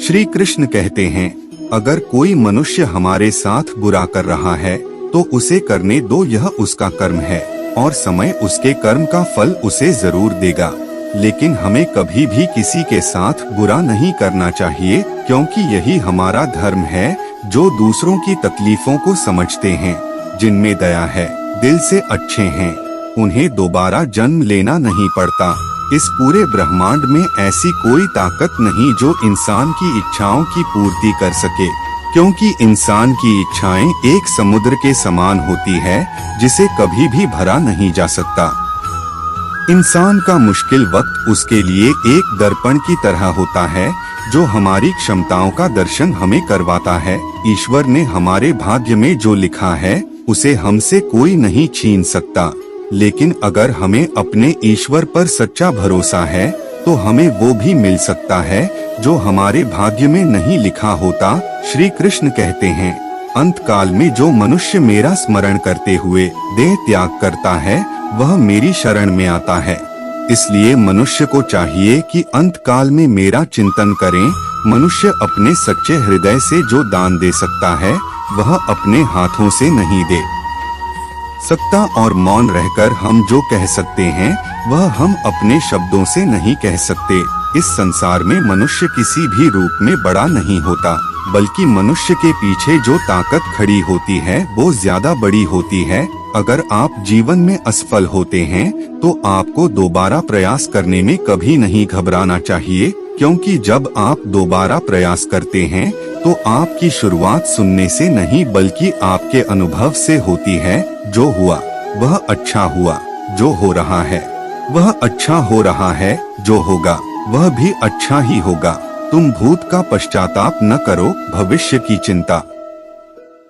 श्री कृष्ण कहते हैं, अगर कोई मनुष्य हमारे साथ बुरा कर रहा है तो उसे करने दो, यह उसका कर्म है और समय उसके कर्म का फल उसे जरूर देगा। लेकिन हमें कभी भी किसी के साथ बुरा नहीं करना चाहिए, क्योंकि यही हमारा धर्म है। जो दूसरों की तकलीफों को समझते हैं, जिनमें दया है, दिल से अच्छे हैं, उन्हें दोबारा जन्म लेना नहीं पड़ता। इस पूरे ब्रह्मांड में ऐसी कोई ताकत नहीं जो इंसान की इच्छाओं की पूर्ति कर सके, क्योंकि इंसान की इच्छाएं एक समुद्र के समान होती है जिसे कभी भी भरा नहीं जा सकता। इंसान का मुश्किल वक्त उसके लिए एक दर्पण की तरह होता है जो हमारी क्षमताओं का दर्शन हमें करवाता है। ईश्वर ने हमारे भाग्य में जो लिखा है उसे हमसे कोई नहीं छीन सकता। लेकिन अगर हमें अपने ईश्वर पर सच्चा भरोसा है तो हमें वो भी मिल सकता है जो हमारे भाग्य में नहीं लिखा होता। श्री कृष्ण कहते हैं, अंत काल में जो मनुष्य मेरा स्मरण करते हुए देह त्याग करता है वह मेरी शरण में आता है। इसलिए मनुष्य को चाहिए कि अंत काल में मेरा चिंतन करें। मनुष्य अपने सच्चे हृदय से जो दान दे सकता है वह अपने हाथों से नहीं दे सकता, और मौन रहकर हम जो कह सकते हैं वह हम अपने शब्दों से नहीं कह सकते। इस संसार में मनुष्य किसी भी रूप में बड़ा नहीं होता, बल्कि मनुष्य के पीछे जो ताकत खड़ी होती है वो ज्यादा बड़ी होती है। अगर आप जीवन में असफल होते हैं तो आपको दोबारा प्रयास करने में कभी नहीं घबराना चाहिए, क्योंकि जब आप दोबारा प्रयास करते हैं तो आपकी शुरुआत सुनने से नहीं बल्कि आपके अनुभव से होती है। जो हुआ वह अच्छा हुआ, जो हो रहा है वह अच्छा हो रहा है, जो होगा वह भी अच्छा ही होगा। तुम भूत का पश्चाताप न करो, भविष्य की चिंता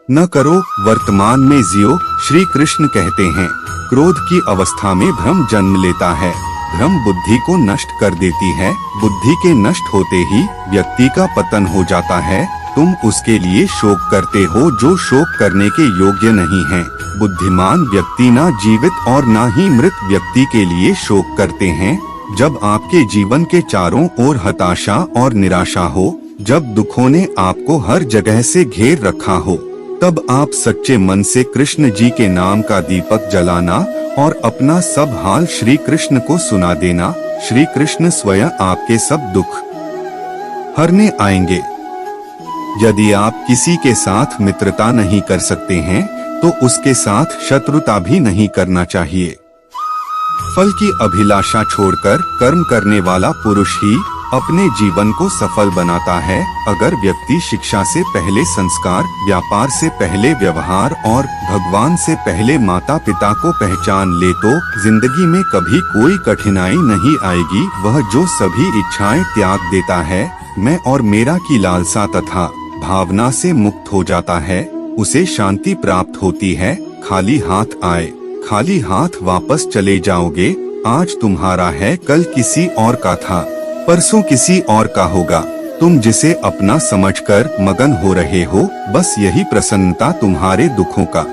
न करो, वर्तमान में जियो। श्री कृष्ण कहते हैं, क्रोध की अवस्था में भ्रम जन्म लेता है। भ्रम बुद्धि को नष्ट कर देती है। बुद्धि के नष्ट होते ही व्यक्ति का पतन हो जाता है। तुम उसके लिए शोक करते हो जो शोक करने के योग्य नहीं है। बुद्धिमान व्यक्ति ना जीवित और ना ही मृत व्यक्ति के लिए शोक करते हैं। जब आपके जीवन के चारों ओर हताशा और निराशा हो, जब दुखों ने आपको हर जगह से घेर रखा हो, तब आप सच्चे मन से कृष्ण जी के नाम का दीपक जलाना और अपना सब हाल श्री कृष्ण को सुना देना। श्री कृष्ण स्वयं आपके सब दुख हरने आएंगे। यदि आप किसी के साथ मित्रता नहीं कर सकते हैं तो उसके साथ शत्रुता भी नहीं करना चाहिए। फल की अभिलाषा छोड़कर कर्म करने वाला पुरुष ही अपने जीवन को सफल बनाता है। अगर व्यक्ति शिक्षा से पहले संस्कार, व्यापार से पहले व्यवहार और भगवान से पहले माता पिता को पहचान ले तो जिंदगी में कभी कोई कठिनाई नहीं आएगी। वह जो सभी इच्छाएं त्याग देता है, मैं और मेरा की लालसा तथा भावना से मुक्त हो जाता है, उसे शांति प्राप्त होती है। खाली हाथ आए, खाली हाथ वापस चले जाओगे। आज तुम्हारा है, कल किसी और का था, परसों किसी और का होगा। तुम जिसे अपना समझकर मगन हो रहे हो, बस यही प्रसन्नता तुम्हारे दुखों का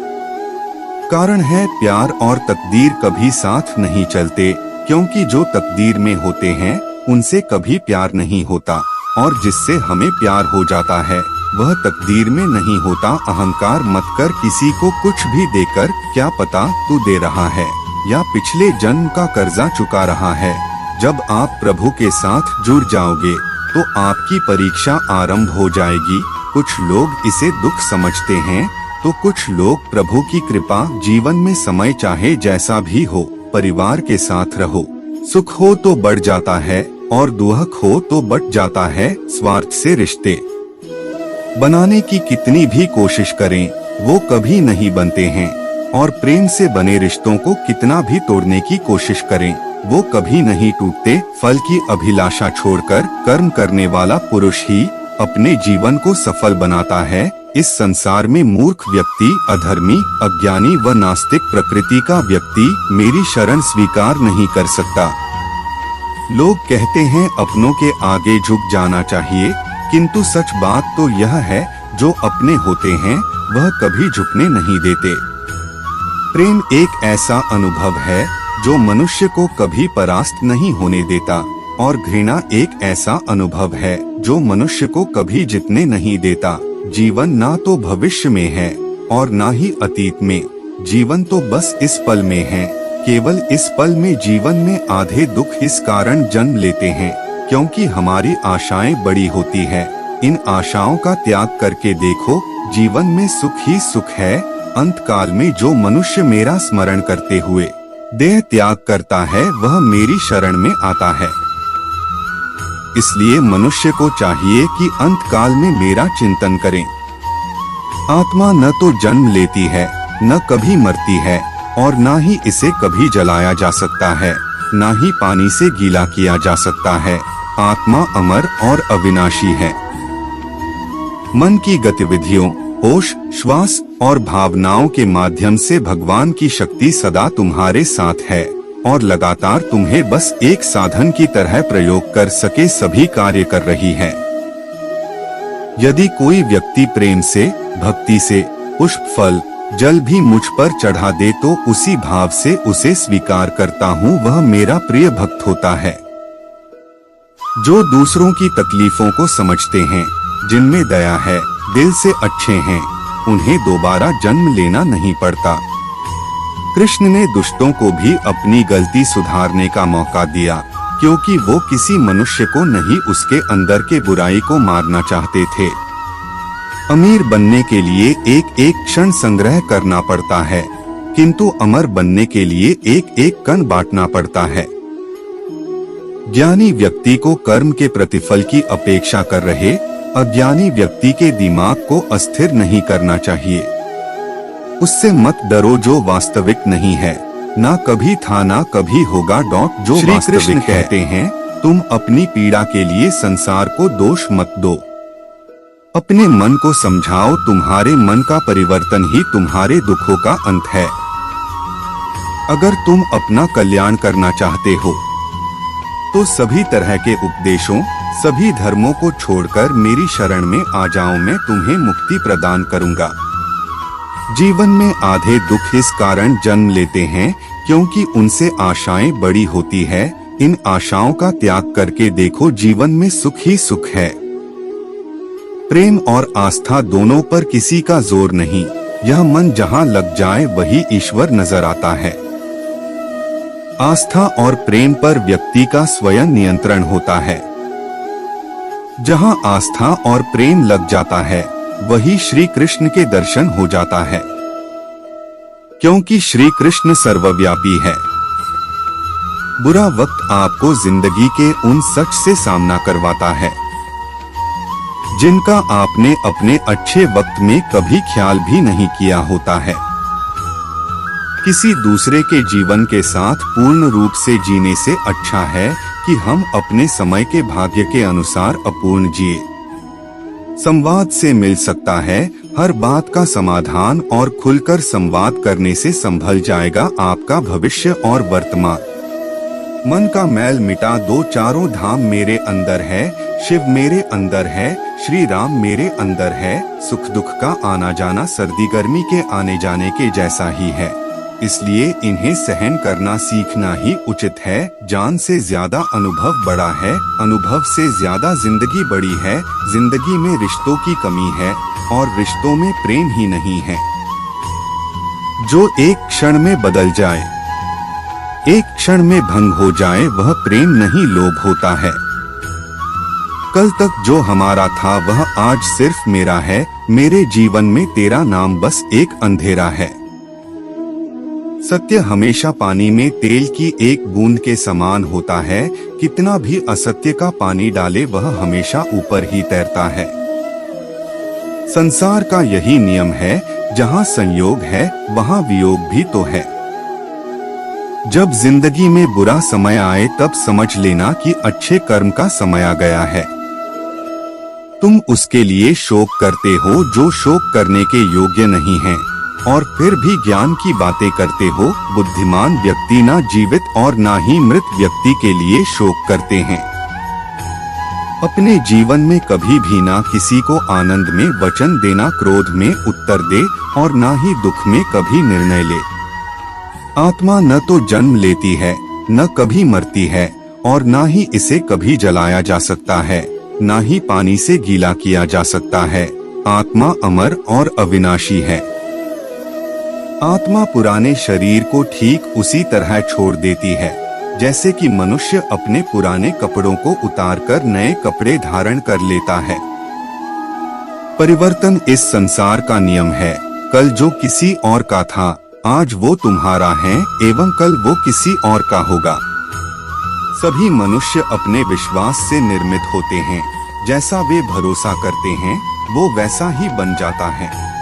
कारण है। प्यार और तकदीर कभी साथ नहीं चलते, क्योंकि जो तकदीर में होते हैं उनसे कभी प्यार नहीं होता, और जिससे हमें प्यार हो जाता है वह तकदीर में नहीं होता। अहंकार मत कर किसी को कुछ भी देकर, क्या पता तू दे रहा है या पिछले जन्म का कर्जा चुका रहा है। जब आप प्रभु के साथ जुड़ जाओगे तो आपकी परीक्षा आरंभ हो जाएगी। कुछ लोग इसे दुख समझते हैं तो कुछ लोग प्रभु की कृपा। जीवन में समय चाहे जैसा भी हो, परिवार के साथ रहो। सुख हो तो बढ़ जाता है और दुख हो तो बट जाता है। स्वार्थ से रिश्ते बनाने की कितनी भी कोशिश करें वो कभी नहीं बनते हैं, और प्रेम से बने रिश्तों को कितना भी तोड़ने की कोशिश करें वो कभी नहीं टूटते। फल की अभिलाषा छोड़कर कर्म करने वाला पुरुष ही अपने जीवन को सफल बनाता है। इस संसार में मूर्ख व्यक्ति, अधर्मी, अज्ञानी व नास्तिक प्रकृति का व्यक्ति मेरी शरण स्वीकार नहीं कर सकता। लोग कहते हैं अपनों के आगे झुक जाना चाहिए, किंतु सच बात तो यह है जो अपने होते हैं वह कभी झुकने नहीं देते। प्रेम एक ऐसा अनुभव है जो मनुष्य को कभी परास्त नहीं होने देता। और घृणा एक ऐसा अनुभव है जो मनुष्य को कभी जीतने नहीं देता। जीवन ना तो भविष्य में है और ना ही अतीत में, जीवन तो बस इस पल में है। केवल इस पल में जीवन में आधे दुख इस कारण जन्म लेते हैं क्योंकि हमारी आशाएं बड़ी होती है। इन आशाओं का त्याग करके देखो, जीवन में सुख ही सुख है। अंत काल में जो मनुष्य मेरा स्मरण करते हुए देह त्याग करता है वह मेरी शरण में आता है। इसलिए मनुष्य को चाहिए कि अंत काल में मेरा चिंतन करें। आत्मा न तो जन्म लेती है, न कभी मरती है और न ही इसे कभी जलाया जा सकता है, न ही पानी से गीला किया जा सकता है। आत्मा अमर और अविनाशी है। मन की गतिविधियों, होश, श्वास और भावनाओं के माध्यम से भगवान की शक्ति सदा तुम्हारे साथ है और लगातार तुम्हें बस एक साधन की तरह प्रयोग कर सके सभी कार्य कर रही है। यदि कोई व्यक्ति प्रेम से, भक्ति से पुष्प, फल, जल भी मुझ पर चढ़ा दे तो उसी भाव से उसे स्वीकार करता हूँ, वह मेरा प्रिय भक्त होता है। जो दूसरों की तकलीफों को समझते हैं, जिनमें दया है, दिल से अच्छे हैं, उन्हें दोबारा जन्म लेना नहीं पड़ता। कृष्ण ने दुष्टों को भी अपनी गलती सुधारने का मौका दिया क्योंकि वो किसी मनुष्य को नहीं उसके अंदर के बुराई को मारना चाहते थे। अमीर बनने के लिए एक एक क्षण संग्रह करना पड़ता है, किंतु अमर बनने के लिए एक एक कण बांटना पड़ता है। ज्ञानी व्यक्ति को कर्म के प्रतिफल की अपेक्षा कर रहे अज्ञानी व्यक्ति के दिमाग को अस्थिर नहीं करना चाहिए। उससे मत डरो जो वास्तविक नहीं है, ना कभी था ना कभी होगा। जो श्री कृष्ण कहते हैं, तुम अपनी पीड़ा के लिए संसार को दोष मत दो, अपने मन को समझाओ। तुम्हारे मन का परिवर्तन ही तुम्हारे दुखों का अंत है। अगर तुम अपना कल्याण करना चाहते हो तो सभी तरह के उपदेशों, सभी धर्मों को छोड़कर मेरी शरण में आ जाओ, मैं तुम्हें मुक्ति प्रदान करूंगा। जीवन में आधे दुख इस कारण जन्म लेते हैं क्योंकि उनसे आशाएं बड़ी होती है। इन आशाओं का त्याग करके देखो, जीवन में सुख ही सुख है। प्रेम और आस्था दोनों पर किसी का जोर नहीं। यह मन जहां लग जाए वही ईश्वर नजर आता है। आस्था और प्रेम पर व्यक्ति का स्वयं नियंत्रण होता है। जहां आस्था और प्रेम लग जाता है वही श्री कृष्ण के दर्शन हो जाता है, क्योंकि श्री कृष्ण सर्वव्यापी है। बुरा वक्त आपको जिंदगी के उन सच से सामना करवाता है जिनका आपने अपने अच्छे वक्त में कभी ख्याल भी नहीं किया होता है। किसी दूसरे के जीवन के साथ पूर्ण रूप से जीने से अच्छा है कि हम अपने समय के भाग्य के अनुसार अपूर्ण जिए। संवाद से मिल सकता है हर बात का समाधान और खुलकर संवाद करने से संभल जाएगा आपका भविष्य और वर्तमान। मन का मैल मिटा दो, चारों धाम मेरे अंदर है, शिव मेरे अंदर है, श्री राम मेरे अंदर है। सुख दुख का आना जाना सर्दी गर्मी के आने जाने के जैसा ही है, इसलिए इन्हें सहन करना सीखना ही उचित है। जान से ज्यादा अनुभव बड़ा है, अनुभव से ज्यादा जिंदगी बड़ी है। जिंदगी में रिश्तों की कमी है और रिश्तों में प्रेम ही नहीं है। जो एक क्षण में बदल जाए, एक क्षण में भंग हो जाए, वह प्रेम नहीं लोभ होता है। कल तक जो हमारा था वह आज सिर्फ मेरा है। मेरे जीवन में तेरा नाम बस एक अंधेरा है। सत्य हमेशा पानी में तेल की एक बूंद के समान होता है। कितना भी असत्य का पानी डाले वह हमेशा ऊपर ही तैरता है। संसार का यही नियम है, जहाँ संयोग है वहाँ वियोग भी तो है। जब जिंदगी में बुरा समय आए तब समझ लेना कि अच्छे कर्म का समय आ गया है। तुम उसके लिए शोक करते हो जो शोक करने के योग्य नहीं है और फिर भी ज्ञान की बातें करते हो। बुद्धिमान व्यक्ति ना जीवित और ना ही मृत व्यक्ति के लिए शोक करते हैं। अपने जीवन में कभी भी ना किसी को आनंद में वचन देना, क्रोध में उत्तर दे और ना ही दुख में कभी निर्णय ले। आत्मा न तो जन्म लेती है, न कभी मरती है और ना ही इसे कभी जलाया जा सकता है, ना ही पानी से गीला किया जा सकता है। आत्मा अमर और अविनाशी है। आत्मा पुराने शरीर को ठीक उसी तरह छोड़ देती है जैसे कि मनुष्य अपने पुराने कपड़ों को उतारकर नए कपड़े धारण कर लेता है। परिवर्तन इस संसार का नियम है। कल जो किसी और का था, आज वो तुम्हारा है एवं कल वो किसी और का होगा। सभी मनुष्य अपने विश्वास से निर्मित होते हैं। जैसा वे भरोसा करते हैं, वो वैसा ही बन जाता है।